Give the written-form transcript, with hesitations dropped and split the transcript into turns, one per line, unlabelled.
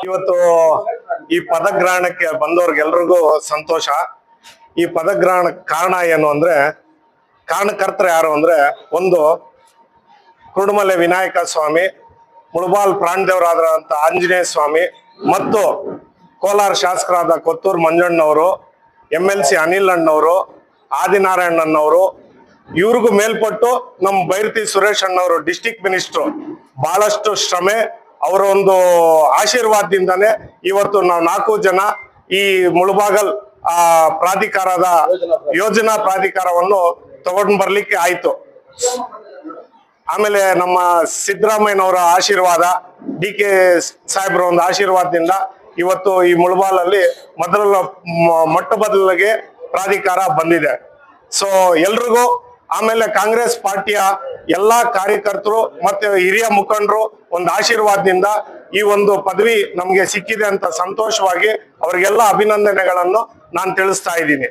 ಇವತ್ತು ಈ ಪದಗ್ರಹಣಕ್ಕೆ ಬಂದವ್ರಿಗೆಲ್ರಿಗೂ ಸಂತೋಷ. ಈ ಪದಗ್ರಹಣ ಕಾರಣ ಏನು ಅಂದ್ರೆ, ಕಾರಣಕರ್ತರು ಯಾರು ಅಂದ್ರೆ, ಒಂದು ಕುರುಡುಮಲೆ ವಿನಾಯಕ ಸ್ವಾಮಿ, ಮುಳಬಾಲ್ ಪ್ರಾಣದೇವರಾದಂತ ಆಂಜನೇಯ ಸ್ವಾಮಿ ಮತ್ತು ಕೋಲಾರ ಶಾಸಕರಾದ ಕೊತ್ತೂರು ಮಂಜಣ್ಣವರು, MLC ಅನಿಲ್ ಅಣ್ಣವರು, ಆದಿನಾರಾಯಣನವರು, ಇವ್ರಿಗೂ ಮೇಲ್ಪಟ್ಟು ನಮ್ಮ ಬೈರತಿ ಸುರೇಶ್ ಅಣ್ಣವರು ಡಿಸ್ಟಿಕ್ ಮಿನಿಸ್ಟ್ರು ಬಹಳಷ್ಟು ಶ್ರಮೆ, ಅವರ ಒಂದು ಆಶೀರ್ವಾದದಿಂದಾನೇ ಇವತ್ತು ನಾವು 4 ಜನ ಈ ಮುಳಬಾಗಲ್ ಪ್ರಾಧಿಕಾರದ ಯೋಜನಾ ಪ್ರಾಧಿಕಾರವನ್ನು ತಗೊಂಡು ಬರ್ಲಿಕ್ಕೆ ಆಯ್ತು. ಆಮೇಲೆ ನಮ್ಮ ಸಿದ್ದರಾಮಯ್ಯನವರ ಆಶೀರ್ವಾದ, DK ಸಾಹೇಬ್ರ ಒಂದು ಆಶೀರ್ವಾದದಿಂದ ಇವತ್ತು ಈ ಮುಳಬಾಲಲ್ಲಿ ಮೊಟ್ಟ ಮೊದಲಿಗೆ ಪ್ರಾಧಿಕಾರ ಬಂದಿದೆ. ಸೊ ಎಲ್ರಿಗೂ, ಆಮೇಲೆ ಕಾಂಗ್ರೆಸ್ ಪಾರ್ಟಿಯ ಎಲ್ಲಾ ಕಾರ್ಯಕರ್ತರು ಮತ್ತೆ ಹಿರಿಯ ಮುಖಂಡರು ಒಂದು ಆಶೀರ್ವಾದದಿಂದ ಈ ಒಂದು ಪದವಿ ನಮ್ಗೆ ಸಿಕ್ಕಿದೆ ಅಂತ ಸಂತೋಷವಾಗಿ ಅವರಿಗೆಲ್ಲ ಅಭಿನಂದನೆಗಳನ್ನು ನಾನು ತಿಳಿಸ್ತಾ ಇದ್ದೀನಿ.